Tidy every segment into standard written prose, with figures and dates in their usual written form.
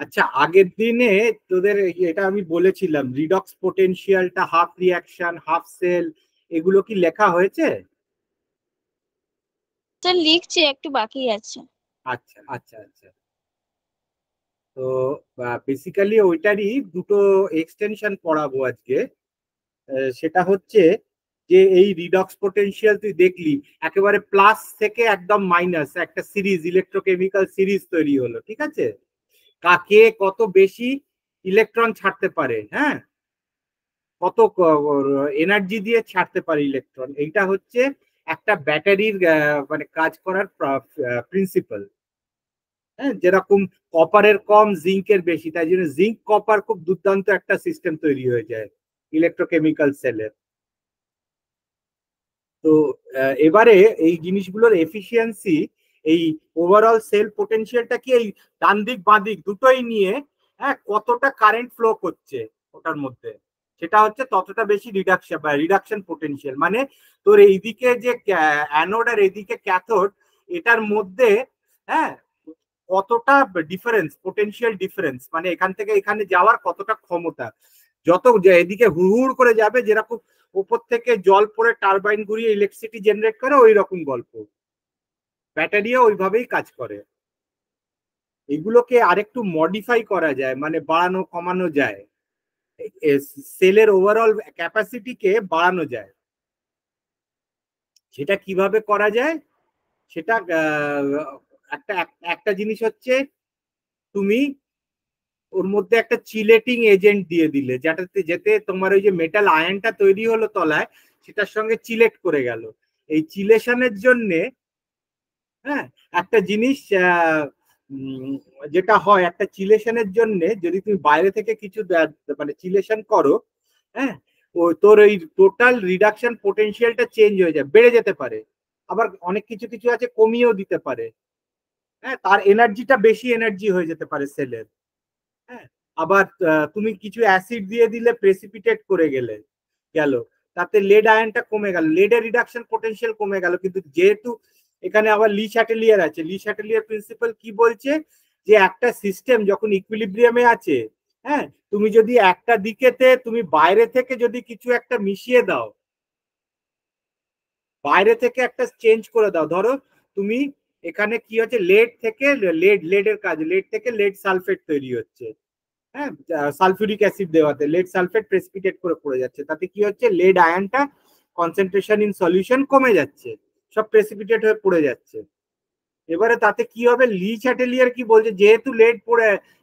আচ্ছা, আগের দিনে তোদের এটা আমি বলেছিলাম, রিডক্স পোটেনশিয়ালটা হাফ রিয়াকশন হাফ সেল, এগুলো কি লেখা হয়েছে? স্যার লিখছি, একটু বাকি আছে। আচ্ছা আচ্ছা আচ্ছা। তো বেসিক্যালি ওইটারই দুটো এক্সটেনশন পড়াবো আজকে। সেটা হচ্ছে যে এই রিডক্স পোটেনশিয়াল তুই দেখলি একেবারে প্লাস থেকে একদম মাইনাস একটা সিরিজ, ইলেকট্রোকেমিক্যাল সিরিজ তৈরি হলো, ঠিক আছে? কাকে কত বেশি ইলেকট্রন ছাড়তে পারে, হ্যাঁ, কত এনার্জি দিয়ে ছাড়তে পারে ইলেকট্রন, এইটা হচ্ছে একটা ব্যাটারির মানে কাজ করার প্রিন্সিপাল। হ্যাঁ, যেরকম কপারের কম জিঙ্কের বেশি, তাই জন্য জিঙ্ক কপার খুব দুর্দান্ত একটা সিস্টেম তৈরি হয়ে যায় ইলেকট্রোকেমিক্যাল সেলের। তো এবারে এই জিনিসগুলোর এফিসিয়েন্সি, এই ওভারঅল সেল পোটেনশিয়ালটা কি এই ডান দিক বাঁ দিক দুটোই নিয়ে, হ্যাঁ, কতটা কারেন্ট ফ্লো করছে ওটার মধ্যে, সেটা হচ্ছে ততটা বেশি রিডাকশন বা রিডাকশন পোটেনশিয়াল। মানে তোর এইদিকে যে অ্যানোড আর এদিকে ক্যাথোড, এটার মধ্যে, হ্যাঁ, কতটা ডিফারেন্স, পোটেনশিয়াল ডিফারেন্স, মানে এখান থেকে এখানে যাওয়ার কতটা ক্ষমতা। যত এদিকে হুড় করে যাবে, যেরকম উপর থেকে জল পড়ে টারবাইন ঘুরিয়ে ইলেকট্রিসিটি জেনারেট করে, ওই রকম গল্প। ব্যাটারিও ওইভাবেই কাজ করে। এগুলোকে আরেকটু মডিফাই করা যায়, মানে বাড়ানো কমানো যায়, সেলের ওভারঅল ক্যাপাসিটিকে বাড়ানো যায়। সেটা কিভাবে করা যায়, সেটা একটা একটা জিনিস হচ্ছে, তুমি ওর মধ্যে একটা চিলেটিং এজেন্ট দিয়ে দিলে, যেটাতে যেতে তোমার ওই যে মেটাল আয়নটা তৈরি হলো তলায়, সেটার সঙ্গে চিলেট করে গেল। এই চিলেশনের জন্য, হ্যাঁ, একটা জিনিস যেটা হয়, একটা চিলেশনের জন্য যদি তুমি বাইরে থেকে কিছু মানে চিলেশন করো, হ্যাঁ, ও তোর ওই টোটাল রিডাকশন পোটেনশিয়ালটা চেঞ্জ হয়ে যায়, বেড়ে যেতে পারে। আবার অনেক কিছু কিছু আছে কমিয়েও দিতে পারে। হ্যাঁ, তার এনার্জিটা বেশি এনার্জি হয়ে যেতে পারে সেলের। হ্যাঁ, আবার তুমি কিছু অ্যাসিড দিয়ে দিলে প্রেসিপিটেট করে গেল, তাতে লেড আয়নটা কমে গেল, লেডের রিডাকশন পোটেনশিয়াল কমে গেল। কিন্তু যেহেতু এখানে আবার লি চ্যাটেলিয়ার আছে, লি চ্যাটেলিয়ার প্রিন্সিপাল কি বলছে, যে একটা সিস্টেম যখন ইকুইলিব্রিয়ামে আছে, হ্যাঁ, তুমি যদি একটা দিকেতে তুমি বাইরে থেকে যদি কিছু একটা মিশিয়ে দাও, বাইরে থেকে একটা চেঞ্জ করে দাও, ধরো তুমি এখানে কি হচ্ছে, লেড থেকে লেডের কাজ, লেড থেকে লেড সালফেট তৈরি হচ্ছে, হ্যাঁ, সালফিউরিক অ্যাসিড দেওয়াতে লেড সালফেট প্রেসিপিটেট করে পড়ে যাচ্ছে, তাতে কি হচ্ছে, লেড আয়নটা কনসেন্ট্রেশন ইন সলিউশন কমে যাচ্ছে, সব প্রেসিপিটেট হয়ে পড়ে যাচ্ছে। এবারে তাতে কি হবে, লি চ্যাটেলিয়ার কি বলছে, যেহেতু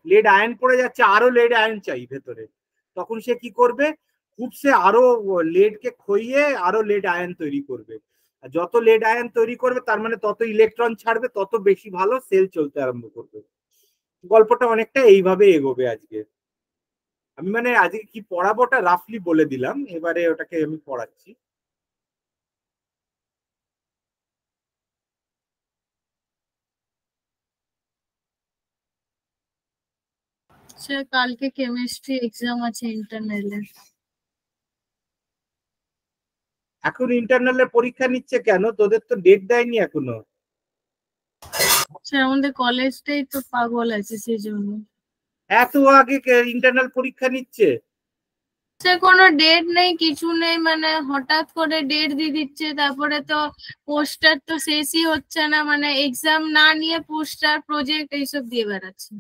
লেড আয়ন পড়ে যাচ্ছে, আরো লেড আয়ন চাই ভেতরে, তখন সে কি করবে, খুব সে আরো লেডকে খইয়ে আরো লেড আয়ন তৈরি করবে। আর যত লেড আয়ন তৈরি করবে, তার মানে তত ইলেকট্রন ছাড়বে, তত বেশি ভালো সেল চলতে আরম্ভ করবে। গল্পটা অনেকটা এইভাবে এগোবে আজকে। আমি মানে আজকে কি পড়াবো ওটা রাফলি বলে দিলাম, এবারে ওটাকে আমি পড়াচ্ছি। স্যার কালকে কেমিস্ট্রি এক্সাম আছে ইন্টারনালের। এখন ইন্টারনালের পরীক্ষা নিচ্ছে কেন? তোদের তো ডেট দেয়নি এখনো। স্যার আমাদের কলেজটাই তো পাগল আছে সেই জন্য। এত আগে ইন্টারনাল পরীক্ষা নিচ্ছে? স্যার কোনো ডেট নেই, কিছু নেই, মানে হঠাৎ করে ডেট দিয়ে দিচ্ছে, তারপরে তো পোস্টার তো শেষই হচ্ছে না, মানে এক্সাম না নিয়ে পোস্টার প্রজেক্ট এইসব দিয়ে বেড়াচ্ছে।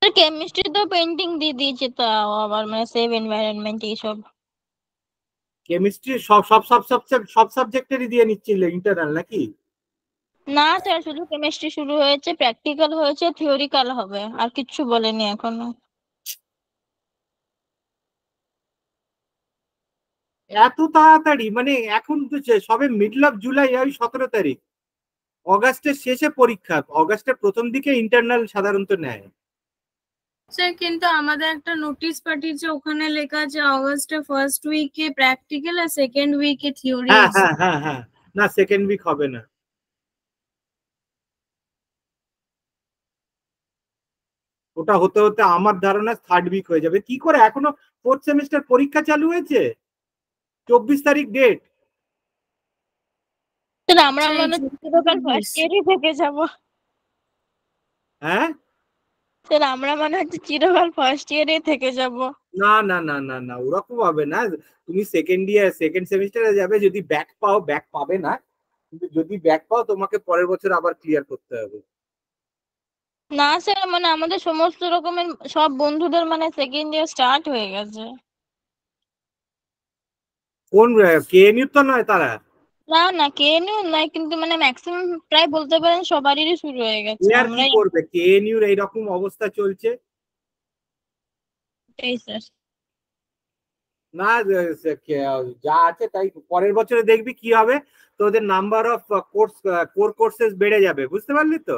কেমিস্ট্রি তো পেন্টিং দিয়ে দিয়েছে, তাও আবার মানে সেভ এনভায়রনমেন্ট এইসব। কেমিস্ট্রি সব সব সব সব সাবজেক্টেরই দিয়ে নিচ্ছিল ইন্টারনাল নাকি? না স্যার, শুধু কেমিস্ট্রি শুরু হয়েছে, প্র্যাকটিক্যাল হয়েছে, থিওরিক্যাল হবে, আর কিচ্ছু বলেনি এখনো। এত তাড়াতাড়ি? মানে এখন তো সবে মিডল অফ জুলাই, ওই 17 তারিখ। অগাস্টের শেষে পরীক্ষা, অগাস্টের প্রথম দিকে ইন্টারনাল সাধারণত নেয়। স্যার কিন্তু আমাদের একটা নোটিশ পাঠিয়েছে, ওখানে লেখা আছে অগস্টের ফার্স্ট উইকে প্র্যাকটিক্যাল আর সেকেন্ড উইকে থিওরি হ্যাঁ এক্সাম। হ্যাঁ হ্যাঁ হ্যাঁ, না সেকেন্ড উইক হবে না, ওটা হতে হতে আমার ধারণা থার্ড উইক হয়ে যাবে। কি করে, এখনো ফোর্থ সেমিস্টার পরীক্ষা চালু হয়েছে? 24 তারিখ ডেট। স্যার আমরা স্যার মানে টোটাল ফার্স্ট ইয়ারই থেকে যাব। হ্যাঁ, স্যার আমরা মনে হচ্ছে চিরকাল ফার্স্ট ইয়ারে থেকে যাব। না না না না না, ওরকম হবে না। তুমি সেকেন্ড সেমিস্টারে যাবে, যদি ব্যাক পাও, ব্যাক পাবে না, কিন্তু যদি ব্যাক পাও তোমাকে পরের বছর আবার ক্লিয়ার করতে হবে। না স্যার, মানে আমাদের সমস্ত রকমের সব বন্ধুদের মানে সেকেন্ড ইয়ার স্টার্ট হয়ে গেছে। কোন কেএনইউ তো নয় তারা? না না, কেএনইউ নয়, কিন্তু মানে ম্যাক্সিমাম প্রায় বলতে পারেন সবারই শুরু হয়ে গেছে। আর কি আমরাই করবে, কেএনইউর এইরকম অবস্থা চলছে। এই স্যার। না, যা আছে তাই পরের বছরে দেখবি কি হবে, তোদের নাম্বার অফ কোর কোর্সেস বেড়ে যাবে, বুঝতে পারলি তো?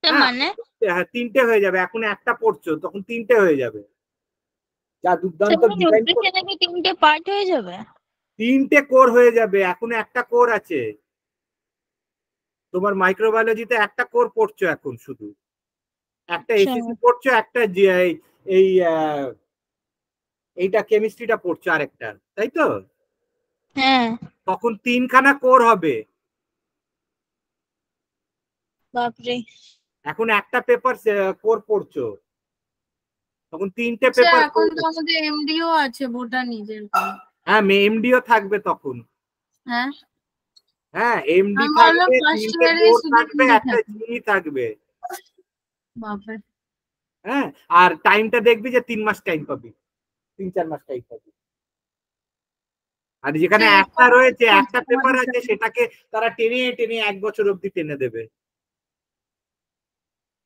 হ্যাঁ, মানে হ্যাঁ, 3টে হয়ে যাবে, এখন একটা পড়ছো, তখন 3টে হয়ে যাবে। যা দুর্দান্ত ডিজাইন, নিউট্রিশনে কি 3টে পার্ট হয়ে যাবে? 3টে কোর হয়ে যাবে, এখন একটা কোর আছে। তোমার মাইক্রোবায়োলজিতে একটা কোর পড়ছো এখন, শুধু একটা এসিসি পড়ছো, একটা এই এইটা কেমিস্ট্রিটা পড়ছো আরেকটা, তাই তো? হ্যাঁ। তখন 3খানা কোর হবে। বাপরে। এখন একটা পেপার কোর পড়ছো, তখন 3টে আচ্ছা, পেপার। এখন তো আমাদের এমডিও আছে বোটানিজের। হ্যাঁ, এমডিও থাকবে তখন। হ্যাঁ, হ্যাঁ, এমডি আমি ভাবলাম থাকবে, ফার্স্ট 3টে ইয়ারে কোর শুধু থাকবে, এমডি একটা থাকে। জিই থাকবে। বাপরে। হ্যাঁ, আর টাইমটা দেখবি যে 3 মাস টাইম পাবি, 3-4 মাস টাইম পাবি। আর যেখানে একটা রয়েছে, একটা পেপার আছে, সেটাকে তারা টেনে টেনে 1 বছর অব্দি টেনে দেবে।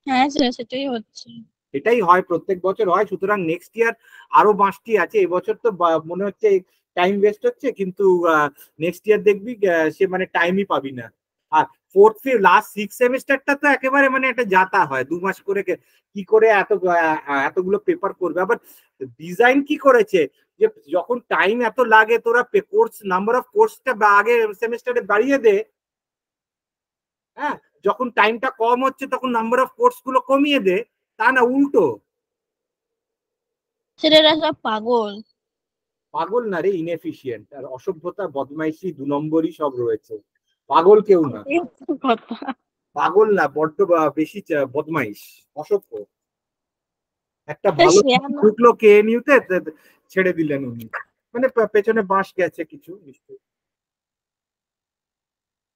হ্যাঁ স্যার, সেটাই হচ্ছে। এটাই হয়, প্রত্যেক বছর হয়। সুতরাং নেক্সট ইয়ার আরো 5টি আছে। এবছর তো মনে হচ্ছে টাইম ওয়েস্ট হচ্ছে, কিন্তু নেক্সট ইয়ার দেখবি সে মানে টাইমই পাবি না। আর লাস্ট 6 সেমিস্টারটা তো একেবারে মানে একটা যাতা হয়, 2 মাস করে কি করে এতগুলো পেপার করবে। আবার ডিজাইন কি করেছে, যে যখন টাইম এত লাগে, তোরা কোর্স নাম্বার অফ কোর্সটা আগে সেমিস্টারে বাড়িয়ে দে। হ্যাঁ, যখন টাইমটা কম হচ্ছে তখন নাম্বার অফ কোর্স গুলো কমিয়ে দে, তা না উল্টো। ছেলেরা সব পাগল। পাগল না রে, ইনএফিশিয়েন্ট আর অসভ্যতা, বদমাইশি, 2 নম্বরই সব রয়েছে। পাগল কেউ না, এই হচ্ছে কথা। পাগল না, বড্ড বেশি বদমাইশ, অসভ্য। একটা ভালো ঢুকলো কেএনইউতে, ছেড়ে দিলেন উনি, মানে পেছনে বাঁশ গেছে কিছু নিশ্চয়ই।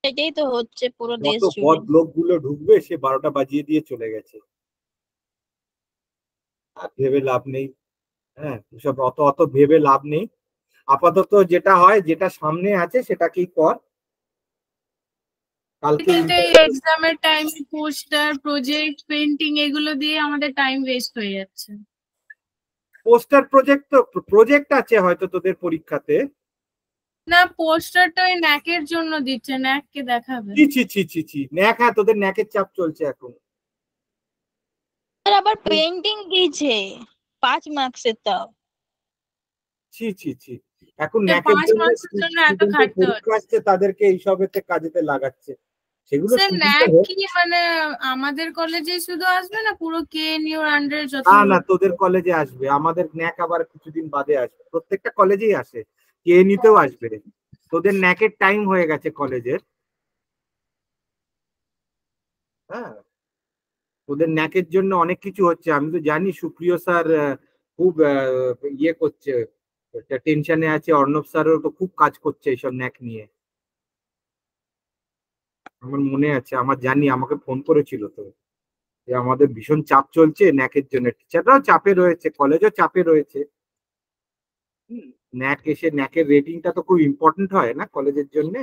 এটাই তো হচ্ছে পুরো দেশ যত জুড়ে। বদ লোকগুলো ঢুকবে, সে 12টা বাজিয়ে দিয়ে চলে গেছে। আর ভেবে লাভ নেই। হ্যাঁ, সব অত অত ভেবে লাভ নেই। আপাতত যেটা হয়, যেটা সামনে আছে সেটাকেই কর। কালকে কিন্তু এই এক্সামের টাইম পোস্টার প্রজেক্ট পেন্টিং এগুলো দিয়ে আমাদের টাইম ওয়েস্ট হয়ে যাচ্ছে। পোস্টার প্রজেক্ট, তো প্রজেক্ট আছে হয়তো তোদের পরীক্ষাতে। না, পোস্টারটা ওই ন্যাকের জন্য দিচ্ছে, ন্যাককে দেখাবে। ছি ছি ছি ছি ছি, ন্যাক, হ্যাঁ তোদের ন্যাকের চাপ চলছে এখন। আর আবার পেন্টিং দিয়েছে 5 মার্কসের, তাও। ছি ছি ছি, এখন তো ন্যাকের 5 জন্য মার্কসের জন্য এত স্টুডেন্টের খাটতে পরীক্ষা হচ্ছে। আসছে, তাদেরকে এইসবেতে কাজেতে লাগাচ্ছে। সেগুলো স্যার, সুবিধা ন্যাক হোক। কি মানে আমাদের কলেজে শুধু আসবে না পুরো কেএনইউ আন্ডারে না যতগুলো? না, তোদের কলেজে আসবে, আমাদের ন্যাক আবার কিছুদিন বাদে আসবে, প্রত্যেকটা কলেজেই আসে, কেএনইউতেও আসবে। তোদের ন্যাকের টাইম হয়ে গেছে কলেজের। হ্যাঁ, ওদের ন্যাকের জন্য অনেক কিছু হচ্ছে, আমি তো জানি। সুপ্রিয় স্যার খুব ইয়ে করছে, টেনশনে আছে। অর্ণব স্যারও তো খুব কাজ করছে এইসব ন্যাক নিয়ে, আমার মনে আছে, আমার জানি, আমাকে ফোন করেছিল তো, যে আমাদের ভীষণ চাপ চলছে ন্যাকের জন্য। টিচাররাও চাপে রয়েছে, কলেজও চাপে রয়েছে। ন্যাক এসে, ন্যাকের রেটিংটা তো খুব ইম্পর্টেন্ট হয় না কলেজের জন্য।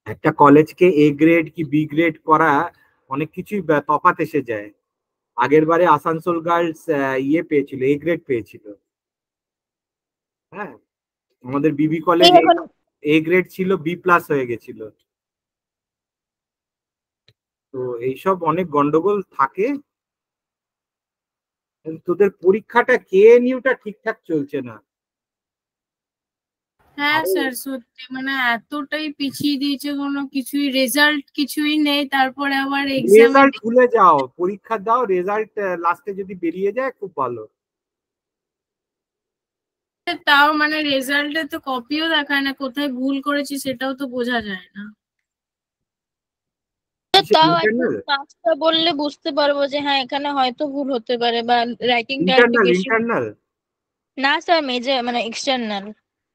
একটা কলেজকে এ গ্রেড কি বি গ্রেড করা, অনেক কিছুই তফাৎ এসে যায়। আগের বারে আসানসোল গার্লস ইয়ে পেয়েছিল, এ গ্রেড পেয়েছিল। হ্যাঁ, আমাদের বিবি কলেজ এ গ্রেড ছিল, বি প্লাস হয়ে গেছিল। তো এইসব অনেক গন্ডগোল থাকে। তোদের পরীক্ষাটা কেএনইউটা ঠিকঠাক চলছে না। হ্যাঁ স্যার, সত্যি মানে এতটাই পিছিয়ে দিয়েছে, কোনো কিছুই রেজাল্ট কিছুই নেই, তারপরে আবার এক্সামে রেজাল্ট ভুলে যাও, পরীক্ষা দাও, রেজাল্ট লাস্টে যদি বেরিয়ে যায় খুব ভালো। তাও মানে রেজাল্টে তো কপিও দেখায় না, কোথায় ভুল করেছি সেটাও তো বোঝা যায় না। কিসের তাও একদম ইন্টারনাল? কাজটা বললে বুঝতে পারবো যে হ্যাঁ এখানে হয়তো ভুল হতে পারে বা রাইটিংটা একটু ইন্টারনাল বেশি। ইন্টারনাল না স্যার, মেজর মানে এক্সটার্নাল।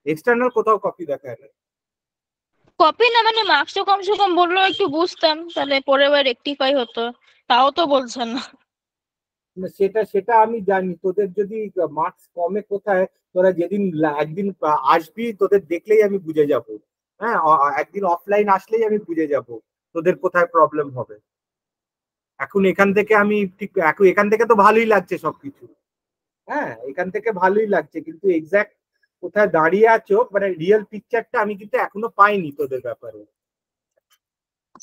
এক্সটার্নাল কোথাও কপি দেখায় না। কপি না মানে মার্কসটা কমসে কম বললো একটু বুঝতাম, তাহলে পরের বার রেকটিফাই হতো। তাও তো বলছেন না। না, সেটা সেটা আমি জানি, তোদের যদি মার্কস কমে কোথায়, তোরা যেদিন একদিন আসবি, তোদের দেখলেই আমি বুঝে যাব। হ্যাঁ, একদিন অফলাইন আসলেই আমি বুঝে যাব তোদের কোথায় প্রবলেম হবে। এখন এখান থেকে আমি ঠিক, এখন এখান থেকে তো ভালোই লাগছে সবকিছু। হ্যাঁ, এখান থেকে ভালোই লাগছে, কিন্তু এক্সাক্ট কোথায় দাঁড়িয়ে আছো, মানে রিয়েল পিকচারটা আমি কিন্তু এখনো পাইনি তোদের ব্যাপারে।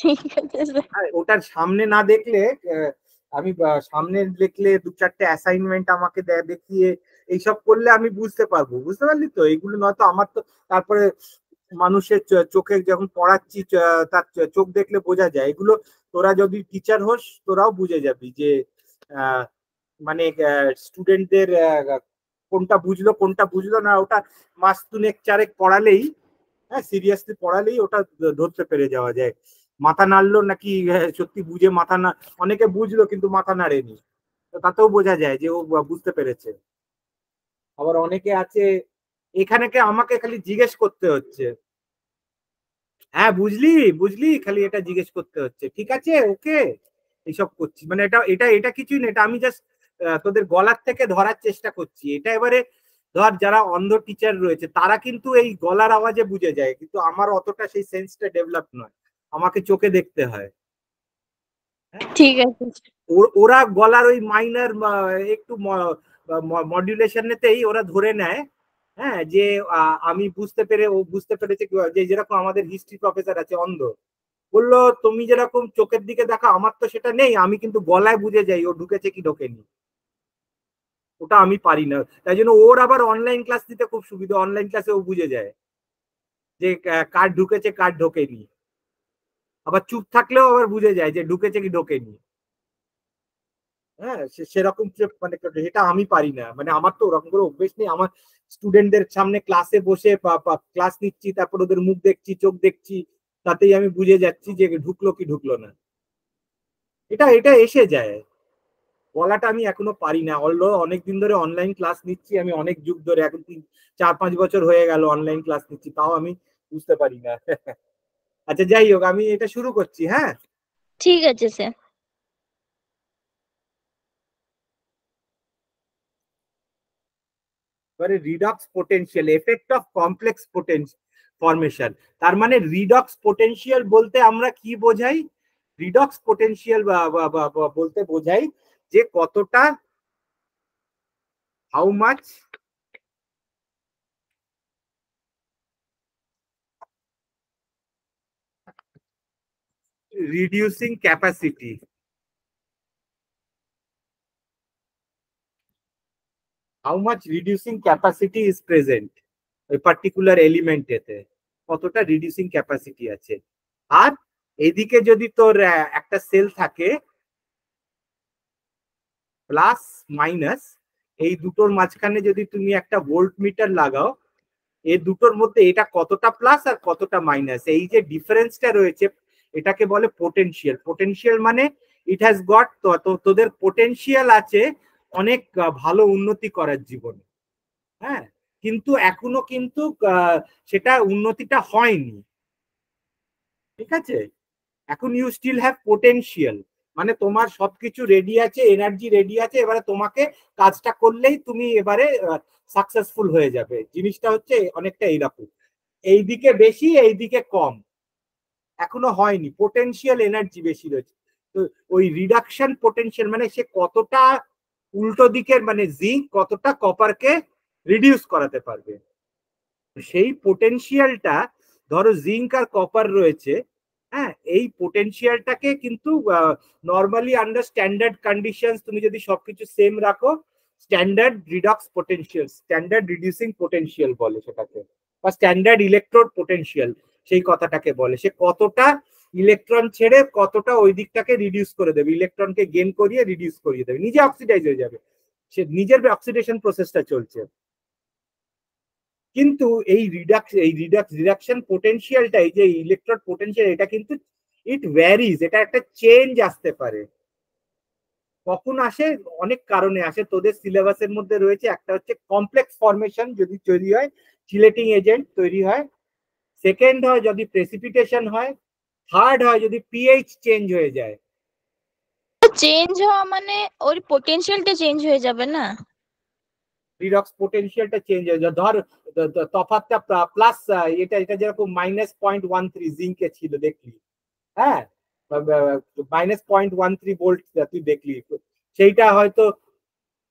ঠিক আছে স্যার। হ্যাঁ, ওটার সামনে না দেখলে, আমি সামনে দেখলে দু চারটে অ্যাসাইনমেন্ট আমাকে দেখিয়ে এইসব করলে আমি বুঝতে পারবো, বুঝতে পারলি তো? এইগুলো নয়তো আমার তো, তারপরে মানুষের চোখে যখন পড়াচ্ছি, তার চোখ দেখলে বোঝা যায় এগুলো। তোরা যদি টিচার হোস, তোরাও বুঝে যাবি যে আহ, মানে স্টুডেন্টদের কোনটা বুঝলো কোনটা বুঝলো না, ওটা মাস দুনেক চারেক পড়ালেই, হ্যাঁ সিরিয়াসলি পড়ালেই ওটা ধরতে পেরে যাওয়া যায়। মাথা নাড়লো নাকি সত্যি বুঝে মাথা না, অনেকে বুঝলো কিন্তু মাথা নাড়েনি, তো তাতেও বোঝা যায় যে ও বুঝতে পেরেছে। আবার অনেকে আছে এখানে কে আমাকে খালি জিজ্ঞেস করতে হচ্ছে, হ্যাঁ বুঝলি বুঝলি, খালি এটা জিজ্ঞেস করতে হচ্ছে, ঠিক আছে ওকে, এইসব করছি। মানে এটা এটা এটা কিছুই না, এটা আমি জাস্ট তোদের গলার থেকে ধরার চেষ্টা করছি। এটা এবারে ধর যারা অন্ধ টিচার রয়েছে তারা কিন্তু এই গলার আওয়াজে বুঝে যায়, কিন্তু আমার অতটা সেই সেন্সটা ডেভেলপ নয়, আমাকে চোখে দেখতে হয়। হ্যাঁ, ঠিক আছে। ওরা গলার ওই মাইনার একটু মডুলেশনেতেই ওরা ধরে নেয়, হ্যাঁ যে আমি বুঝতে পেরে, ও বুঝতে পেরেছে। যে যেরকম আমাদের হিস্ট্রি প্রফেসর আছে অন্ধ, বললো তুমি যেরকম চোখের দিকে দেখো আমার তো সেটা নেই, আমি কিন্তু গলায় বুঝে যাই ও ঢুকেছে কি ঢোকেনি। ওটা আমি পারি না, তাই জন্য ওর আবার অনলাইন ক্লাস দিতে খুব সুবিধা, অনলাইন ক্লাসে ও বুঝে যায় যে কার ঢুকেছে কার ঢোকেনি। আবার চুপ থাকলেও আবার বুঝে যায় যে ঢুকেছে কি ঢোকেনি। হ্যাঁ, সেরকম মানে সেটা আমি পারি না, মানে আমার তো ওরকম করে অভ্যেস নেই। আমার স্টুডেন্টদের সামনে ক্লাসে বসে ক্লাস নিচ্ছি, তারপর ওদের মুখ দেখছি চোখ দেখছি, তাতেই আমি বুঝে যাচ্ছি যে ঢুকলো কি ঢুকলো না। এটা এটা এসে যায়, বলাটা আমি এখনো পারি না। অনেকদিন ধরে অনলাইন ক্লাস নিচ্ছি আমি, অনেক যুগ ধরে, এখন 4-5 বছর হয়ে গেল অনলাইন ক্লাস নিচ্ছি, তাও আমি বুঝতে পারি না। আচ্ছা যাই হোক, আমি এটা শুরু করছি। হ্যাঁ, ঠিক আছে স্যার। এবারে redox potential, effect of complex formation. তার মানে রিডক্স পোটেনশিয়াল বলতে আমরা কি বোঝাই? রিডক্স পোটেনশিয়াল বলতে বোঝাই যে কতটা, how much reducing capacity, how much reducing capacity is present ওই পার্টিকুলার এলিমেন্টেতে, কতটা রিডিউসিং ক্যাপাসিটি আছে। আর এদিকে যদি তোর একটা সেল থাকে প্লাস মাইনাস, এই দুটোর মাঝখানে যদি তুমি একটা ভোল্ট মিটার লাগাও, এই দুটোর মধ্যে এটা কতটা প্লাস আর কতটা মাইনাস, এই যে ডিফারেন্সটা রয়েছে, এটাকে বলে পোটেনশিয়াল। পোটেনশিয়াল মানে ইট হ্যাজ গট, তোদের পোটেনশিয়াল আছে অনেক ভালো উন্নতি করার জীবনে। হ্যাঁ, কিন্তু এখনো কিন্তু সেটা উন্নতিটা হয়নি, ঠিক আছে? এখন ইউ স্টিল হ্যাভ পোটেনশিয়াল, মানে তোমার সবকিছু রেডি আছে, এনার্জি রেডি আছে, এবারে তোমাকে কাজটা করলেই তুমি এবারে সাকসেসফুল হয়ে যাবে। জিনিসটা হচ্ছে অনেকটা এইরকম, এইদিকে বেশি এইদিকে কম, এখনো হয়নি, পোটেনশিয়াল এনার্জি বেশি রয়েছে। তো ওই রিডাকশন পোটেনশিয়াল মানে সে কতটা উল্টো দিকের, মানে জিঙ্ক কতটা কপারকে রিডিউস করাতে পারবে, সেই পোটেনশিয়ালটা, ধরো জিঙ্ক আর কপার রয়েছে, হ্যাঁ এই পোটেনশিয়ালটাকে কিন্তু নর্মালি আন্ডার স্ট্যান্ডার্ড কন্ডিশন তুমি যদি সবকিছু সেম রাখো, standard redox potential, standard reducing potential বলে সেটাকে, বা স্ট্যান্ডার্ড ইলেকট্রোড পোটেনশিয়াল সেই কথাটাকে বলে। সে কতটা ইলেকট্রন ছেড়ে কতটা ওই দিকটাকে রিডিউস করে দেবে, ইলেকট্রনকে গেন করিয়ে রিডিউস করিয়ে দেবে, নিজে অক্সিডাইজ হয়ে যাবে, সে নিজের অক্সিডেশন প্রসেসটা চলছে। কিন্তু এই রিডাকশন পোটেনশিয়ালটা, এই যে ইলেকট্রন পোটেনশিয়াল, এটা কিন্তু ইট ভ্যারিজ, এটা একটা চেঞ্জ আসতে পারে। কখন আসে? অনেক কারণে আসে, তোদের সিলেবাসের মধ্যে রয়েছে। একটা হচ্ছে কমপ্লেক্স ফর্মেশন যদি তৈরি হয়, চিলেটিং এজেন্ট তৈরি হয়। সেকেন্ড হয় যদি প্রেসিপিটেশন হয়। থার্ড হয় যদি পিএইচ চেঞ্জ হয়ে যায়। চেঞ্জ হওয়া মানে ওর পোটেনশিয়ালটা চেঞ্জ হয়ে যাবে না? রিডক্স পোটেনশিয়ালটা চেঞ্জ হয়ে যায়। ধর তফাৎটা প্লাস, এটা এটা যেরকম -0.13 জিঙ্কে ছিল দেখলি, হ্যাঁ, -0.13 ভোল্ট তুই দেখলি, সেইটা হয়তো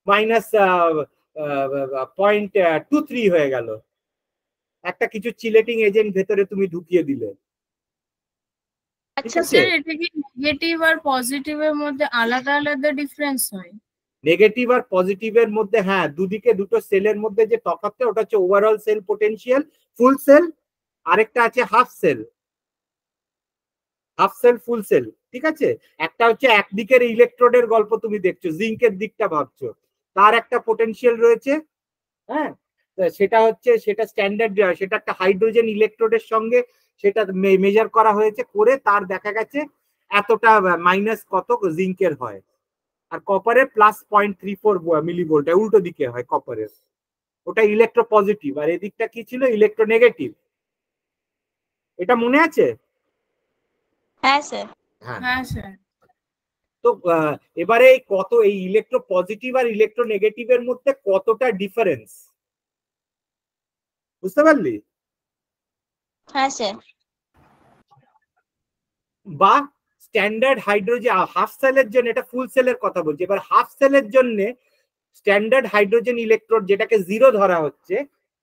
-0.23 হয়ে গেল, একটা কিছু চিলেটিং এজেন্ট ভেতরে তুমি ঢুকিয়ে দিলে। ঠিক আচ্ছা আছে, স্যার, এটা কি নেগেটিভ আর পজিটিভের মধ্যে আলাদা আলাদা ডিফারেন্স হয়? নেগেটিভ আর পজিটিভের মধ্যে, হ্যাঁ, দুদিকে দুটো সেলের মধ্যে যে তফাৎটা, ওটা হচ্ছে ওভারঅল সেল পোটেনশিয়াল, ফুল সেল, আরেকটা আছে হাফ সেল, হাফ সেল ফুল সেল। ঠিক আছে, একটা হচ্ছে একদিকের ইলেকট্রোডের গল্প তুমি দেখছো, জিঙ্কের দিকটা ভাবছো, তার একটা পোটেনশিয়াল রয়েছে, হ্যাঁ, সেটা হচ্ছে, সেটা স্ট্যান্ডার্ড, সেটা একটা হাইড্রোজেন ইলেকট্রোডের সঙ্গে সেটা মেজার করা হয়েছে, করে তার দেখা গেছে এতটা মাইনাস কত জিঙ্কের হয়। আর কপারের +0.34 মিলিভোল্ট, উল্টো দিকে হয় কপারের, ওটা ইলেকট্রো পজিটিভ, আর এদিকটা কি ছিল? Electro negative. এটা মনে আছে? হ্যাঁ স্যার। হ্যাঁ। হ্যাঁ স্যার। তো এবারে কত এই ইলেকট্রো পজিটিভ আর ইলেকট্রো নেগেটিভের মধ্যে কতটা ডিফারেন্স, বুঝতে পারলি? হ্যাঁ স্যার। বা স্ট্যান্ডার্ড হাইড্রোজেন হাফ সেলের জন্য, এটা ফুল সেলের কথা বলছি, এবার হাফ সেলের জন্য স্ট্যান্ডার্ড হাইড্রোজেন ইলেকট্রোড যেটাকে 0 ধরা হচ্ছে,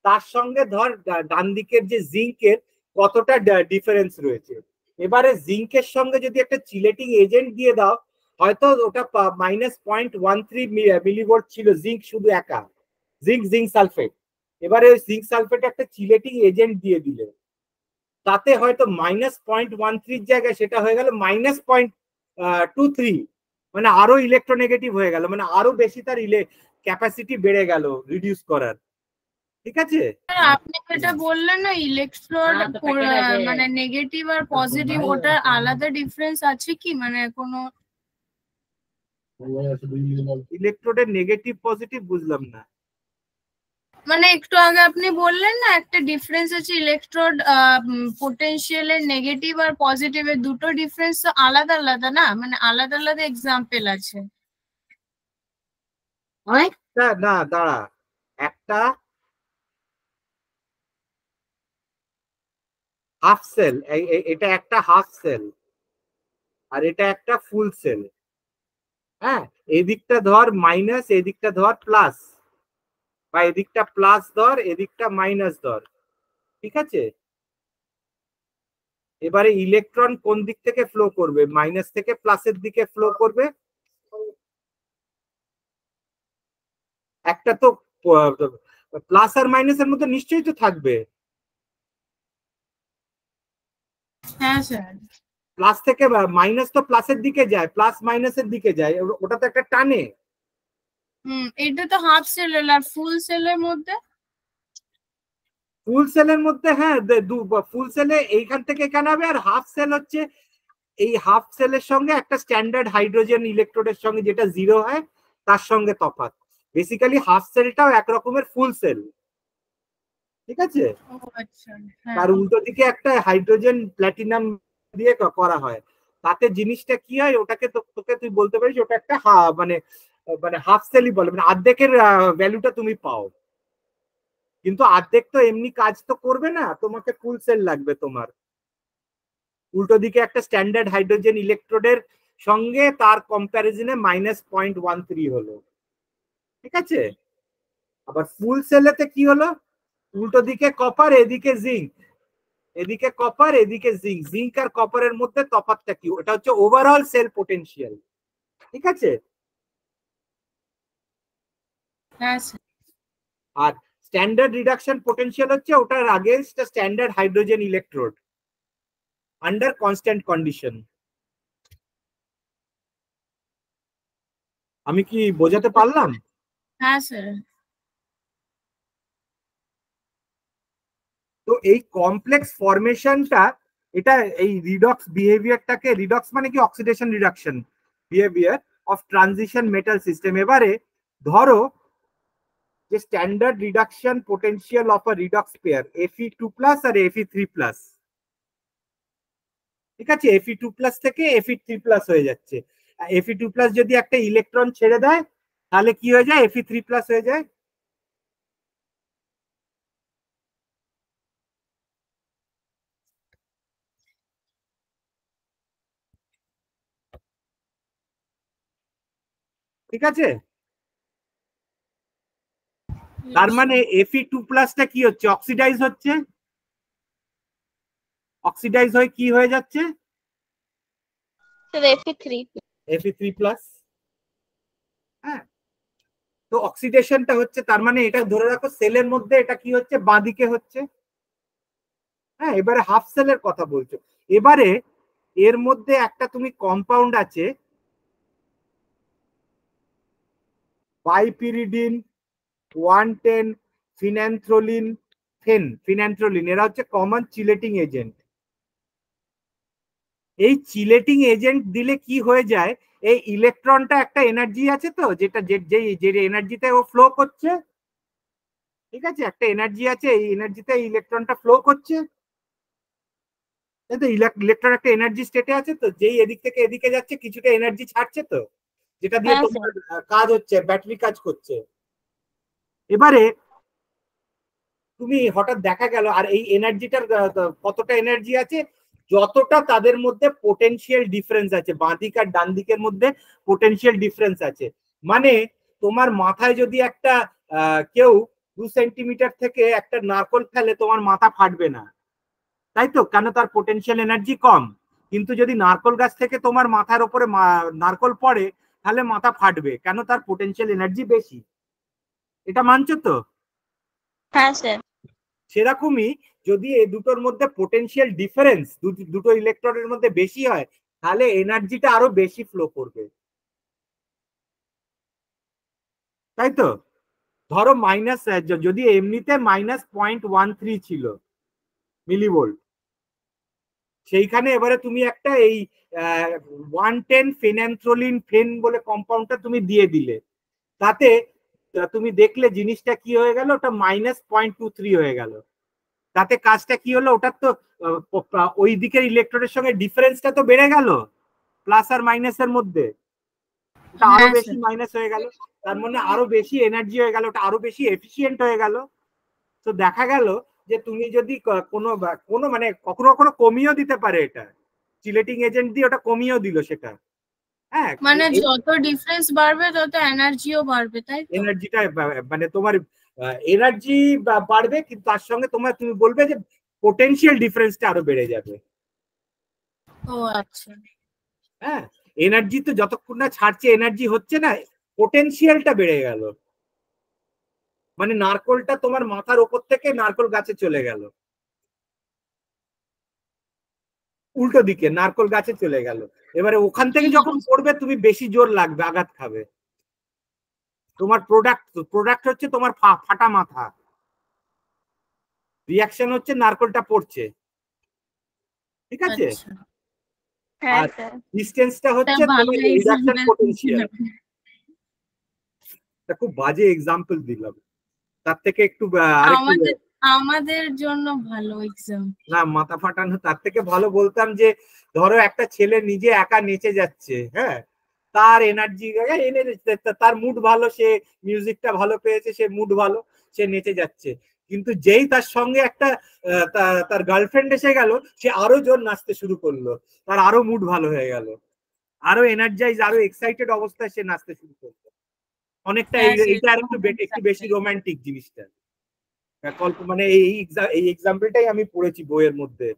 তার সঙ্গে ধর ডান দিকের যে জিঙ্কের কতটা ডিফারেন্স রয়েছে। এবারে জিঙ্কের সঙ্গে যদি একটা চিলেটিং এজেন্ট দিয়ে দাও, হয়তো ওটা -0.13 মিলিভোল্ট ছিল জিঙ্ক, শুধু একা জিঙ্ক সালফেট। এবারে ওই জিঙ্ক সালফেট একটা চিলেটিং এজেন্ট দিয়ে দিলে, তাতে হয়তো -0.13 জায়গায় সেটা হয়ে গেল -0.23, মানে আরো ইলেকট্রোনেগেটিভ হয়ে গেল, মানে আরো বেশি তার ক্যাপাসিটি বেড়ে গেল রিডিউস করার। ঠিক আছে, আপনি যেটা বললেন না ইলেকট্রোড মানে নেগেটিভ আর পজিটিভ, ওটার আলাদা ডিফারেন্স আছে কি, মানে কোনো? ইলেকট্রোডের নেগেটিভ পজিটিভ বুঝলাম না। মানে একটু আগে আপনি বললেন না একটা ডিফারেন্স আছে ইলেকট্রোড পোটেনশিয়ালের, নেগেটিভ আর পজিটিভের দুটো ডিফারেন্স তো আলাদা আলাদা না, মানে আলাদা আলাদা এক্সাম্পল আছে। না দাঁড়া, একটা হাফ সেল, এটা একটা হাফ সেল, আর এটা একটা ফুল সেল। হ্যাঁ, এদিকটা ধর মাইনাস, এদিকটা ধর প্লাস, বা এদিকটা প্লাস ধর, এদিকটা মাইনাস ধর। ঠিক আছে, এবারে ইলেকট্রন কোন দিক থেকে ফ্লো করবে? মাইনাস থেকে প্লাসের দিকে ফ্লো করবে। একটা তো প্লাস আর মাইনাসের মধ্যে নিশ্চয়ই তো থাকবে। হ্যাঁ স্যার। প্লাস থেকে মাইনাস তো প্লাসের দিকে যায়, প্লাস মাইনাসের দিকে যায়, ওটা তো একটা টানে। এটা তো হাফ সেলের, আর ফুল সেলের মধ্যে? ফুল সেলের মধ্যে, হ্যাঁ, ফুল সেলে এইখান থেকে এখানে হবে, আর হাফ সেল হচ্ছে এই হাফ সেলের সঙ্গে একটা স্ট্যান্ডার্ড হাইড্রোজেন ইলেকট্রোডের সঙ্গে যেটা 0 হয় তার সঙ্গে তফাৎ। বেসিক্যালি হাফ সেলটাও এক রকমের ফুল সেল। ঠিক আছে, ও আচ্ছা, হ্যাঁ। তার উল্টো দিকে একটা হাইড্রোজেন প্ল্যাটিনাম দিয়ে করা হয়, তাতে জিনিসটা কি হয়, ওটাকে তোকে তুই বলতে পারিস ওটা একটা মানে মানে হাফ সেলই বলে, মানে অর্ধেকের ভ্যালুটা তুমি পাও। কিন্তু অর্ধেক তো এমনি কাজ তো করবে না, তোমাকে ফুল সেল লাগবে তোমার। উল্টো দিকে একটা স্ট্যান্ডার্ড হাইড্রোজেন ইলেকট্রোডের সঙ্গে তার কম্প্যারিজনে -0.13 হলো। ঠিক আছে, আবার ফুল সেলেতে কি হলো? উল্টো দিকে কপার, এদিকে জিঙ্ক, এদিকে কপার, এদিকে জিঙ্ক। জিঙ্ক আর কপারের মধ্যে তফাৎটা কি? ওটা হচ্ছে ওভারঅল সেল পোটেনশিয়াল। ঠিক আছে, হ্যাঁ স্যার। আর স্ট্যান্ডার্ড রিডাকশন পোটেনশিয়াল হচ্ছে ওটার against standard hydrogen electrode under constant condition. আমি কি বোঝাতে পারলাম? হ্যাঁ স্যার। তো এই কমপ্লেক্স ফরমেশনটা এটা এই রিডক্স বিহেভিয়ারটাকে, রিডক্স মানে কি oxidation reduction behaviour of transition metal system. এবারে ধরো যে standard reduction potential of a redox pair Fe2+ আর Fe3+, ঠিক আছে, Fe2+ থেকে Fe3+ হয়ে যাচ্ছে। Fe2+ যদি একটা ইলেকট্রন ছেড়ে দেয় তাহলে কি হয়ে যায়, Fe3+ হয়ে যায়। ঠিক আছে, তার মানে Fe2+টা কি হচ্ছে, অক্সিডাইজ হচ্ছে, অক্সিডাইজ হয়ে কি হয়ে যাচ্ছে, Fe3। Fe3+। হ্যাঁ, তো অক্সিডেশনটা হচ্ছে, তার মানে এটা ধরে রাখো সেলের মধ্যে এটা কি হচ্ছে, বাঁদিকে হচ্ছে। হ্যাঁ, এবারে হাফ সেলের কথা বলছো। এবারে এর মধ্যে একটা তুমি কম্পাউন্ড আছে বাইপিরিডিন, 110 ফিনান্থ্রোলিন, ফিনান্থ্রোলিন, এরা হচ্ছে কমন চিলেটিং এজেন্ট। এই চিলেটিং এজেন্ট দিলে কি হয়ে যায়, এই ইলেকট্রনটা একটা এনার্জি আছে তো, যেটা যে এনার্জিতে ও ফ্লো করছে, ঠিক আছে, একটা এনার্জি আছে, এই এনার্জিতে ইলেকট্রনটা ফ্লো করছে, তো ইলেকট্রন একটা এনার্জি স্টেটে আছে, তো যেই এদিক থেকে এদিকে যাচ্ছে কিছুটা এনার্জি ছাড়ছে, তো যেটা দিয়ে হ্যাঁ তোমার কাজ হচ্ছে, ব্যাটারি কাজ করছে। এবারে তুমি হঠাৎ দেখা গেল, আর এই এনার্জিটার কতটা এনার্জি আছে, যতটা তাদের মধ্যে পোটেনশিয়াল ডিফারেন্স আছে, বাঁ দিক আর ডান দিকের মধ্যে পোটেনশিয়াল ডিফারেন্স আছে। মানে তোমার মাথায় যদি একটা কেউ 2 সেন্টিমিটার থেকে একটা নারকল ফেলে, তোমার মাথা ফাটবে না, তাই তো, কেন তার পোটেনশিয়াল এনার্জি কম। কিন্তু যদি নারকল গাছ থেকে তোমার মাথার উপরে নারকল পড়ে, তাহলে মাথা ফাটবে, কেন তার পোটেনশিয়াল এনার্জি বেশি। এটা মানছো তো? হ্যাঁ স্যার। সেরকমই যদি এই দুটোর মধ্যে পোটেনশিয়াল ডিফারেন্স দুটো ইলেকট্রনের মধ্যে বেশি হয়, তাহলে এনার্জিটা আরো বেশি ফ্লো করবে, তাই তো। ধরো মাইনাস, যদি এমনিতে -0.13 ছিল মিলিভোল্ট, সেইখানে এবারে তুমি একটা এই 110 ফেনান্থ্রোলিন বলে কম্পাউন্ডটা তুমি দিয়ে দিলে, তাতে তুমি দেখলে জিনিসটা কি হয়ে গেল, ওটা -0.23 হয়ে গেল। তাতে কাজটা কি হলো, ওটার তো ওই দিকের ইলেকট্রনের সঙ্গে ডিফারেন্সটা তো বেড়ে গেল, প্লাস আর মাইনাসের মধ্যে, ওটা আরো হ্যাঁ বেশি মাইনাস হয়ে গেল, তার মানে আরো বেশি এনার্জি হয়ে গেল, ওটা আরো বেশি এফিসিয়েন্ট হয়ে গেল। তো দেখা গেল যে তুমি যদি কোনো কোনো মানে কখনো কখনো কমিয়েও দিতে পারে, এটা চিলেটিং এজেন্ট দিয়ে ওটা কমিয়েও দিল সেটা। হ্যাঁ, মানে যত ডিফারেন্স বাড়বে তত এনার্জিও বাড়বে, তাই তো? এনার্জিটা মানে তোমার এনার্জি বাড়বে, কিন্তু তার সঙ্গে তুমি বলবে যে পোটেনশিয়াল ডিফারেন্সটা আরো বেড়ে যাবে। ও আচ্ছা। হ্যাঁ, এনার্জি তো যতক্ষণ না ছাড়ছে, এনার্জি হচ্ছে না, পোটেনশিয়ালটা বেড়ে গেল, মানে নারকলটা তোমার মাথার ওপর থেকে নারকল গাছে চলে গেল, উল্টো দিকে নারকল গাছে চলে গেল। এবারে ওখান থেকে যখন পড়বে, তুমি বেশি জোর লাগবে, আঘাত খাবে, তোমার প্রোডাক্ট হচ্ছে তোমার ফাটা মাথা, রিয়াকশন হচ্ছে নারকলটা পড়ছে, ঠিক আছে। আচ্ছা, হ্যাঁ আর স্যার। ডিসটেন্সটা হচ্ছে তোমার ভালো রিডাকশন এক্সাম্পল। পোটেনশিয়াল। এটা খুব বাজে এক্সাম্পল দিলাম, তার থেকে একটু আরেকটু আমাদের আমাদের জন্য ভালো এক্সাম। না, মাথা ফাটানো তার থেকে ভালো বলতাম যে, ধরো একটা ছেলে নিজে একা নেচে যাচ্ছে, হ্যাঁ, তার এনার্জি, তার মুড ভালো, সে মিউজিকটা ভালো পেয়েছে, সে মুড ভালো, সে নেচে যাচ্ছে। কিন্তু যেই তার সঙ্গে একটা তার গার্লফ্রেন্ড এসে গেল, সে আরো জোর নাচতে শুরু করলো, তার আরো মুড ভালো হয়ে গেল, আরো এনার্জাইজ, আরো এক্সাইটেড অবস্থায় সে নাচতে শুরু করলো। অনেকটা হ্যাঁ, এইটা আর একটু বেশি রোমান্টিক জিনিসটা, মানে এই এক্সাম্পলটাই আমি পড়েছি বইয়ের মধ্যে।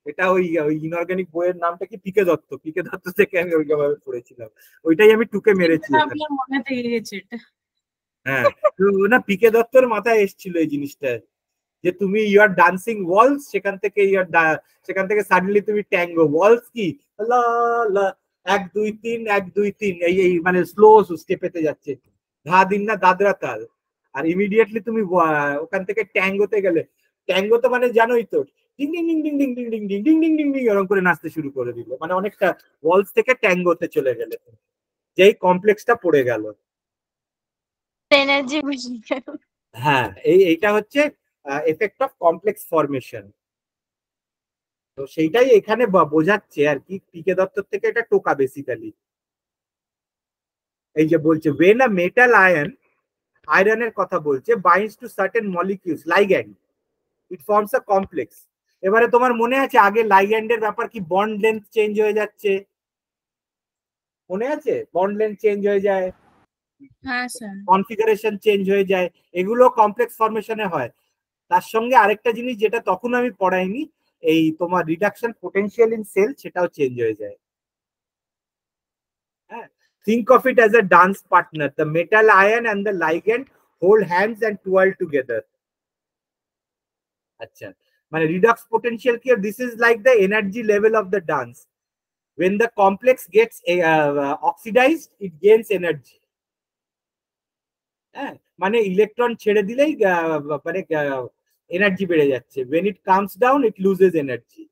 এটা ওই ইনঅর্গানিক বইয়ের নামটা কি, পিকে দত্ত থেকে আমি ওইভাবে পড়েছিলাম, ওইটাই আমি টুকে মেরেছি। আপনার মনে থেকে গেছে এটা। হ্যাঁ, না, পিকে দত্তর মাথায় এসেছিল এই জিনিসটা, যে তুমি ইউর ডান্সিং ওয়ালস, সেখান থেকে সাডেনলি তুমি ট্যাঙ্গো ওয়ালস কি, লা লা 1 2 3 1 2 3, এই মানে স্লো স্টেপেতে যাচ্ছে, ধা দিন না দাদরা তাল, আর ইমিডিয়েটলি তুমি ওখান থেকে ট্যাঙ্গোতে গেলে। ট্যাঙ্গো তো মানে জানোই তো, ding ding ding ding ding ding ding ding ding ding ding ding এরকম করে নাচতে শুরু করে দিল, মানে অনেকটা ওয়ালস থেকে ট্যাঙ্গোতে চলে গেলে, যেই কমপ্লেক্সটা পড়ে গেল। এনার্জি হ্যাঁ, এইটা হচ্ছে এফেক্ট অফ কমপ্লেক্স ফরমেশন। তো সেইটাই এখানে বোঝাচ্ছে আর কি, পিকে দত্তর থেকে এটা টোকা বেসিক্যালি। এই যে বলছে when a metal ion, আয়রনের কথা বলছে, binds to certain molecules ligand, it forms a complex। এবারে তোমার মনে আছে আগে লাইগ্যান্ডের ব্যাপার কি, বন্ড লেন্থ চেঞ্জ হয়ে যাচ্ছে, মনে আছে? বন্ড লেন্থ চেঞ্জ হয়ে যায়, হ্যাঁ স্যার। কনফিগারেশন চেঞ্জ হয়ে যায়, এগুলো কমপ্লেক্স ফরমেশনে হয়। তার সঙ্গে আরেকটা জিনিস যেটা তখন আমি পড়াইনি, এই তোমার রিডাকশন পোটেনশিয়াল ইন সেল, সেটাও চেঞ্জ হয়ে যায়। হ্যাঁ, think of it as a dance partner, the metal ion and the ligand hold hands and twirl together। আচ্ছা, মানে রিডক্স পোটেনশিয়াল কি, this is like the energy level of the dance, when the complex gets oxidized it gains energy। হ্যাঁ, মানে electron ছেড়ে দিলেই মানে energy বেড়ে যাচ্ছে, when it comes down it loses energy,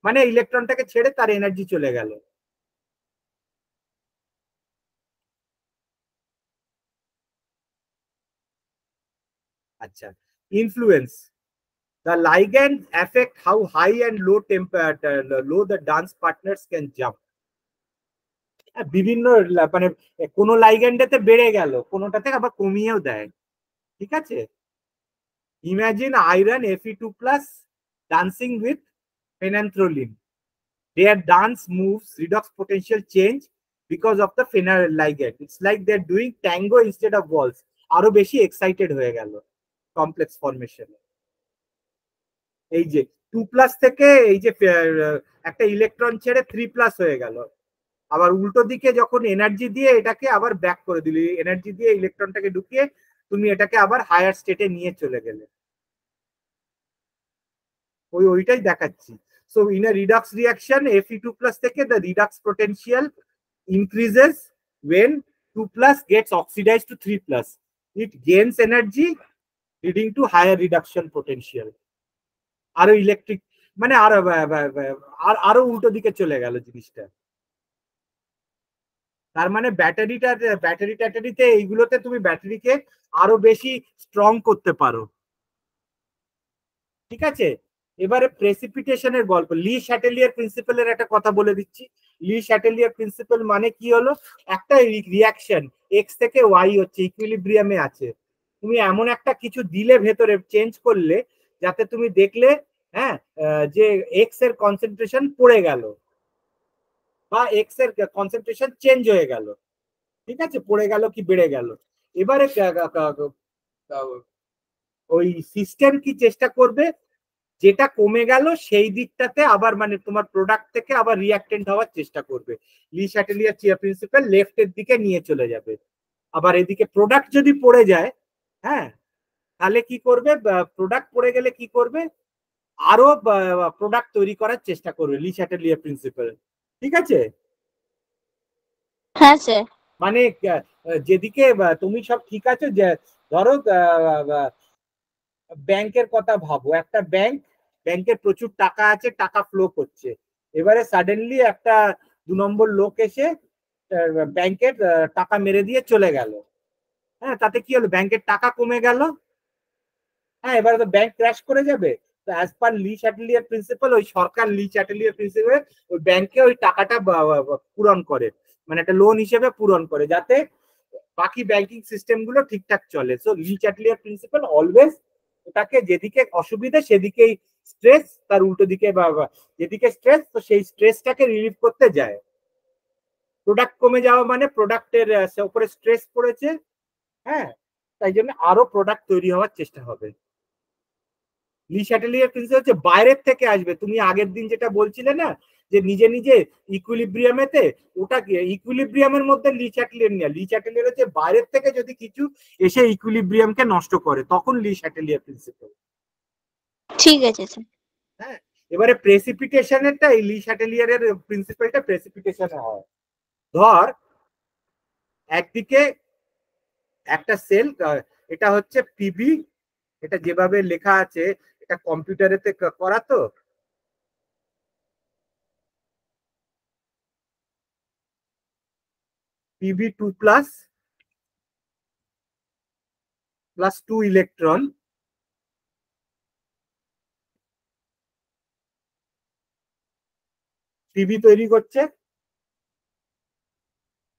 মানে ইলেকট্রনটাকে ছেড়ে তার এনার্জি চলে গেল। আচ্ছা, influence, the ligand affect how high and low low the dance partners can jump। বিভিন্ন মানে কোনো লাইগ্যান্ডেতে বেড়ে গেল, কোনোটাতে আবার কমিয়েও দেয়, ঠিক আছে? Imagine iron Fe2+ dancing with phenanthrolene, their dance moves redox potential change because of the phenyl ligand, it's like they're doing tango instead of waltz, আরো বেশি এক্সাইটেড হয়ে গেল কমপ্লেক্স ফরমেশনে। এই যে 2+ থেকে এই যে একটা ইলেকট্রন ছেড়ে 3+ হয়ে গেল, আবার উল্টো দিকে যখন এনার্জি দিয়ে এটাকে আবার ব্যাক করে দিলি, এনার্জি দিয়ে ইলেকট্রনটাকে ঢুকিয়ে তুমি এটাকে আবার হায়ার স্টেটে নিয়ে চলে গেলে, ওইটাই দেখাচ্ছি। So in a redox reaction Fe2+ থেকে the redox potential increases when 2+ gets oxidized to 3+, it gains energy leading to higher reduction potential। আরো ইলেকট্রিক মানে আরো উল্টো দিকে চলে গেল জিনিসটা। তার মানে ব্যাটারিতে এইগুলোতে তুমি ব্যাটারিকে আরো বেশি স্ট্রং করতে পারো, ঠিক আছে? এবারে প্রেসিপিটেশনের গল্প, লি শ্যাটেলিয়ার প্রিন্সিপালের একটা কথা বলে দিচ্ছি। লি শ্যাটেলিয়ার প্রিন্সিপাল মানে কি হলো, একটা রিয়াকশন এক্স থেকে ওয়াই হচ্ছে, ইকুইলিব্রিয়ামে আছে, তুমি এমন একটা কিছু দিলে ভেতরে চেঞ্জ করলে যাতে তুমি দেখলে, হ্যাঁ, যে এক্স এর কনসেন্ট্রেশন পড়ে গেল বা এক্স এর কনসেন্ট্রেশন চেঞ্জ হয়ে গেল, ঠিক আছে, পড়ে গেল কি বেড়ে গেল। এবারে ওই সিস্টেম কি চেষ্টা করবে, যেটা কমে গেল সেই দিকটাতে আবার মানে তোমার প্রোডাক্ট থেকে আবার রিঅ্যাক্টেন্ট হওয়ার চেষ্টা করবে। লি শ্যাটেলিয়ার প্রিন্সিপাল লেফটের দিকে নিয়ে চলে যাবে। আবার এদিকে প্রোডাক্ট যদি পড়ে যায়, হ্যাঁ, তাহলে কি করবে, প্রোডাক্ট পড়ে গেলে কি করবে, আরো প্রোডাক্ট তৈরি করার চেষ্টা করবে লি শ্যাটেলিয়ার প্রিন্সিপাল, ঠিক আছে? হ্যাঁ স্যার। মানে যেদিকে তুমি সব ঠিক আছে, যে ধরো ব্যাংকের কথা ভাবো, একটা ব্যাংকের প্রচুর টাকা আছে, টাকা ফ্লো করছে, এবারে সাডেনলি একটা 2 নম্বর লোক এসে ব্যাংকের টাকা মেরে দিয়ে চলে গেল, হ্যাঁ, তাতে কি হলো, ব্যাংকের টাকা কমে গেল, হ্যাঁ, এবারে তো ব্যাংক ক্র্যাশ করে যাবে। তো অ্যাজ পার লি শ্যাটেলিয়ার প্রিন্সিপাল, ওই সরকার লি শ্যাটেলিয়ার প্রিন্সিপাল ওই ব্যাংকে ওই টাকাটা পূরণ করে, মানে একটা লোন হিসেবে পূরণ করে, যাতে বাকি ব্যাংকিং সিস্টেম গুলো ঠিকঠাক চলে। সো লি শ্যাটেলিয়ার প্রিন্সিপাল অলওয়েজ ওটাকে যেদিকে অসুবিধা সেদিকেই স্ট্রেস, তার উল্টো দিকে বা যেদিকে স্ট্রেস, তো সেই স্ট্রেসটাকে রিলিভ করতে যায়। প্রোডাক্ট কমে যাওয়া মানে প্রোডাক্টের উপরে স্ট্রেস পড়েছে, হ্যাঁ, তাই জন্য আরো প্রোডাক্ট তৈরি হওয়ার চেষ্টা হবে। লি শ্যাটেলিয়ার প্রিন্সিপাল হচ্ছে বাইরের থেকে আসবে, তুমি আগের দিন যেটা বলছিলে না যে নিজে নিজে ইকুইলিব্রিয়ামেতে, ওটা ইকুইলিব্রিয়ামের মধ্যে লি শ্যাটেলিয়ার নিয়ে, লি শ্যাটেলিয়ার হচ্ছে বাইরের থেকে যদি কিছু এসে ইকুইলিব্রিয়ামকে নষ্ট করে, তখন লি শ্যাটেলিয়ার প্রিন্সিপাল, ঠিক আছে স্যার। হ্যাঁ। এবারে প্রেসিপিটেশনেরটা এই লি শ্যাটেলিয়ারের প্রিন্সিপালটা প্রেসিপিটেশনে হয়। ধর একদিকে একটা সেল, এটা হচ্ছে পিবি, এটা যেভাবে লেখা আছে একটা কম্পিউটারেতে করা তো। Pb2 প্লাস 2 ইলেকট্রন পিবি তৈরি করছে।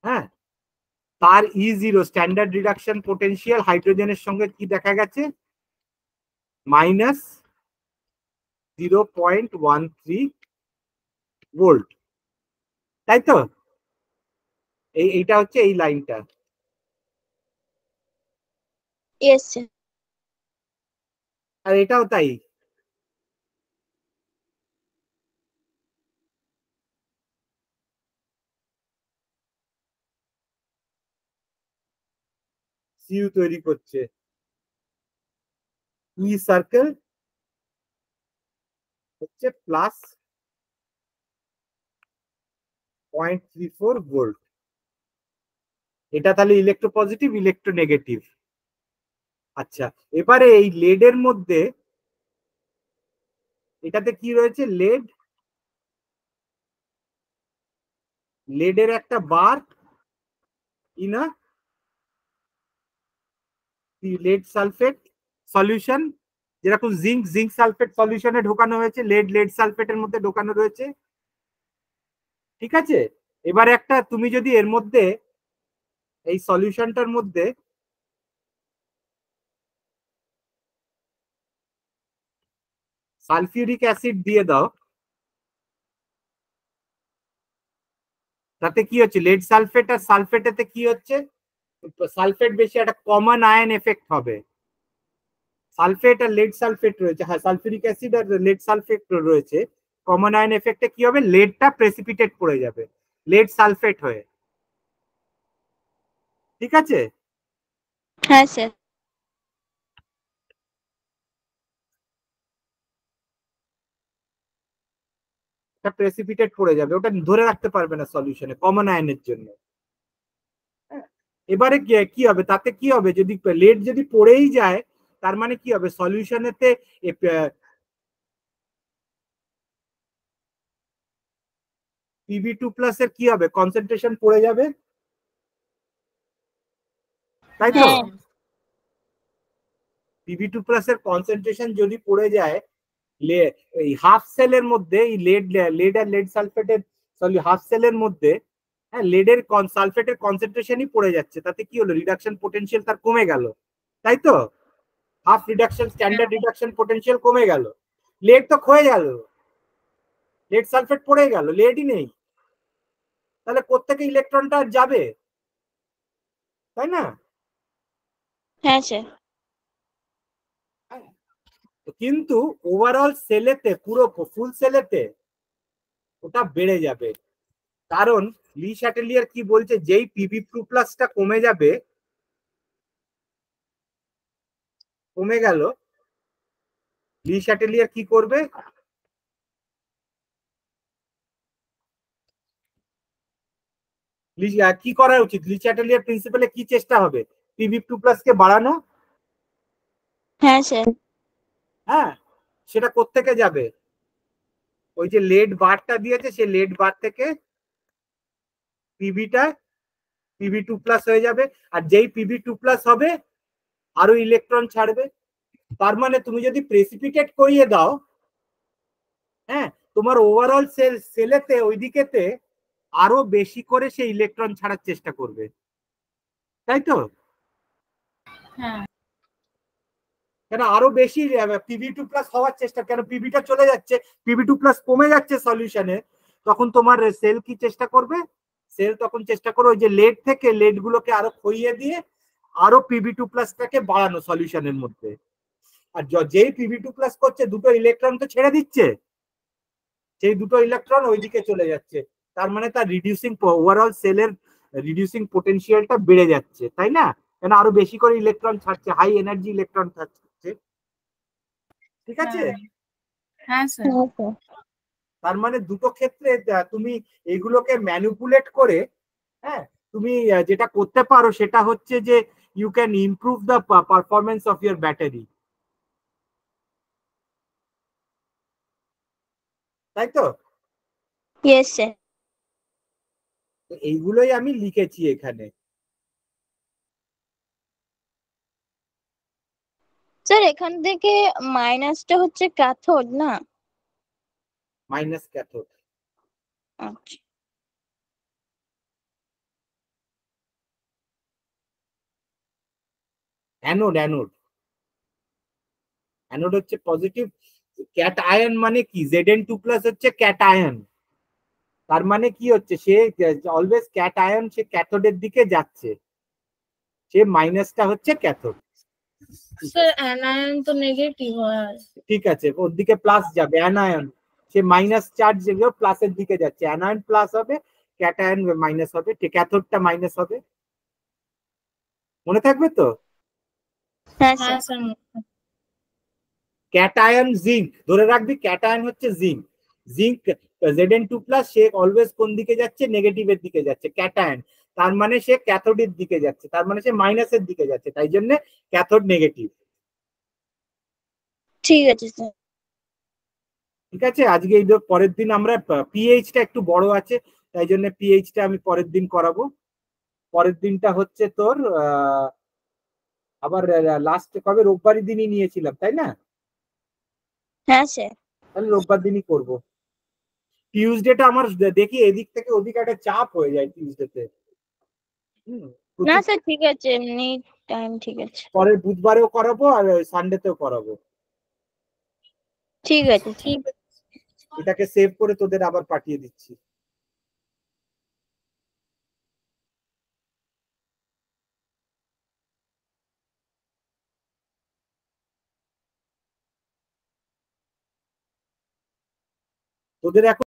হ্যাঁ, তার E0 স্ট্যান্ডার্ড রিডাকশন পোটেনশিয়াল হাইড্রোজেনের সঙ্গে কি দেখা গেছে, -0.13 ভোল্ট, তাই তো? এইটা হচ্ছে এই লাইনটা। Yes sir. আর এটাও তাই। সিউ তৈরি করছে, ই সার্কেল হচ্ছে প্লাস 0.34 ভোল্ট। এটা তাহলে ইলেকট্রোপজিটিভ ইলেকট্রোনেগেটিভ। আচ্ছা, এবারে এই লেডের মধ্যে এটাতে কি রয়েছে, লেডের একটা বার ইনা লেড সালফেট সলিউশন, যেরকম জিঙ্ক সালফেট সলিউশনে ঢোকানো হয়েছে, লেড সালফেটের মধ্যে ঢোকানো রয়েছে। ঠিক আছে, এবারে একটা তুমি যদি এর মধ্যে এই সলিউশনটার মধ্যে সালফিউরিক অ্যাসিড দিয়ে দাও, তাতে কি হচ্ছে, লেড সালফেট আর সালফেটেতে কি হচ্ছে, সালফেট বেশি একটা কমন আয়ন এফেক্ট হবে। সালফেট আর লেড সালফেট রয়েছে, হ্যাঁ সালফিউরিক অ্যাসিড আর লেড সালফেট রয়েছে, কমন আয়ন এফেক্টে কি হবে, লেডটা প্রেসিপিটেট পড়ে যাবে লেড সালফেট হয়ে। ঠিক আছে, হ্যাঁ স্যার। প্রেসিপিটেট পড়ে যাবে, ওটা ধরে রাখতে পারবে না সলিউশনে কমন আয়নের জন্য। এবারে কি হবে, তাতে কি হবে, যদি লেড যদি পড়েই যায় তার মানে কি হবে, সলিউশনেতে Pb2+ এর কি হবে, কনসেন্ট্রেশন পড়ে যাবে, তাই তো? হ্যাঁ। Pb2+ এর কনসেন্ট্রেশন যদি পড়ে যায়, এই হাফ সেলের মধ্যে এই লেড আর লেড সালফেটের হাফ সেলের মধ্যে, হ্যাঁ লেডের সালফেটের কনসেন্ট্রেশনই পড়ে যাচ্ছে, তাতে কি হলো, রিডাকশন পোটেনশিয়াল তার কমে গেল, তাই তো? Half reduction standard reduction potential কমে গেল, লেড তো ক্ষয়ে গেল, লেড সালফেট পড়ে গেল, লেডই নেই, তাহলে কোত্থেকে ইলেকট্রনটা যাবে, তাই না? হ্যাঁ স্যার। কিন্তু ওভারঅল সেলেতে, পুরো ফুল সেলেতে ওটা বেড়ে যাবে, কারণ লি শ্যাটেলিয়ার কি বলছে, যেই Pb2+টা কমে যাবে, কমে গেল, লি শ্যাটেলিয়ার কি করবে, কি করা উচিত, লি শ্যাটেলিয়ার প্রিন্সিপালে কি চেষ্টা হবে, Pb2+ কে বাড়ানো। হ্যাঁ স্যার। হ্যাঁ, সেটা কোত্থেকে যাবে, ওই যে লেড বারটা দিয়েছে, সেই লেড বার থেকে Pb2+ হয়ে যাবে, আর যেই Pb2+ হবে আরো ইলেকট্রন ছাড়বে, তার মানে তুমি যদি প্রেসিপিটেট করিয়ে দাও, হ্যাঁ তোমার ওভারঅল সেলেতে ওইদিকেতে আরো বেশি করে সে ইলেকট্রন ছাড়ার চেষ্টা করবে, তাই তো? হ্যাঁ। কেন আরো বেশি Pb2+ হওয়ার চেষ্টা, কেন পিবিটা চলে যাচ্ছে, Pb2+ কমে যাচ্ছে সলিউশনে, তখন তোমার সেল কি চেষ্টা করবে, সেল তখন চেষ্টা করবে ওই যে লেড থেকে লেড গুলোকে আরো খইয়ে দিয়ে আরো Pb2+টাকে বাড়ানো সলিউশনের মধ্যে, আর যেই Pb2+ করছে দুটো ইলেকট্রন তো ছেড়ে দিচ্ছে, সেই দুটো ইলেকট্রন ওইদিকে চলে যাচ্ছে, তার মানে তার রিডিউসিং ওভারঅল সেলের রিডিউসিং পোটেনশিয়ালটা বেড়ে যাচ্ছে, তাই না? কেন আরো বেশি করে ইলেকট্রন ছাড়ছে, হাই এনার্জি ইলেকট্রন ছাড়ছে। ঠিক আছে, হ্যাঁ স্যার। হ্যাঁ স্যার। তার মানে দুটো ক্ষেত্রে তুমি এগুলোকে ম্যানিপুলেট করে, হ্যাঁ তুমি যেটা করতে পারো সেটা হচ্ছে যে you can improve the performance of your battery. তাই তো? Yes sir. তো এইগুলোই আমি লিখেছি এখানে। স্যার এখান থেকে মাইনাসটা হচ্ছে ক্যাথোড না? Minus cathode. আচ্ছা। অ্যানোড, অ্যানোড, অ্যানোড হচ্ছে পজিটিভ। ক্যাট আয়ন মানে কি, Zn2+ হচ্ছে ক্যাট আয়ন। তার মানে কি হচ্ছে, সে অলওয়েজ ক্যাট আয়ন, সে ক্যাথোডের দিকে যাচ্ছে, সে মাইনাসটা হচ্ছে ক্যাথোড। স্যার অ্যানায়ন তো নেগেটিভ হয়। ঠিক আছে, ওর দিকে প্লাস যাবে অ্যানায়ন, সে মাইনাস চার্জ যেগুলো প্লাসের দিকে যাচ্ছে, অ্যানায়ন প্লাস হবে, ক্যাটায়ন মাইনাস হবে, ক্যাথোডটা মাইনাস হবে। মনে থাকবে তো? হ্যাঁ হ্যাঁ স্যার। স্যার। ক্যাটায়ন জিঙ্ক, ধরে রাখবি ক্যাটায়ন হচ্ছে জিঙ্ক। জিঙ্ক Zn2+, সে অলওয়েজ কোন দিকে যাচ্ছে, নেগেটিভের দিকে যাচ্ছে, ক্যাটায়ন। তার মানে সে ক্যাথোডের দিকে যাচ্ছে, তার মানে সে মাইনাসের দিকে যাচ্ছে, তাই জন্য ক্যাথোড নেগেটিভ। ঠিক আছে স্যার। ঠিক আছে, আজকে এই পরের দিন আমরা পিএইচটা একটু বড় আছে, তাই জন্য পিএইচটা আমি পরের দিন করাবো। পরের দিনটা হচ্ছে তোর আবার লাস্ট কবে, রোববারের দিনই নিয়েছিলাম তাই না? হ্যাঁ স্যার। তাহলে রোববার দিনই করব। টিউসডেটা আমার দেখি এদিক থেকে ওদিক একটা চাপ হয়ে যায় টিউসডেতে। না স্যার ঠিক আছে, এমনি টাইম ঠিক আছে। পরের বুধবারেও করাবো আর সানডেতেও করাবো। ঠিক আছে স্যার। ঠিক আছে। এটাকে সেভ করে তোদের আবার পাঠিয়ে দিচ্ছি। তোদের এখন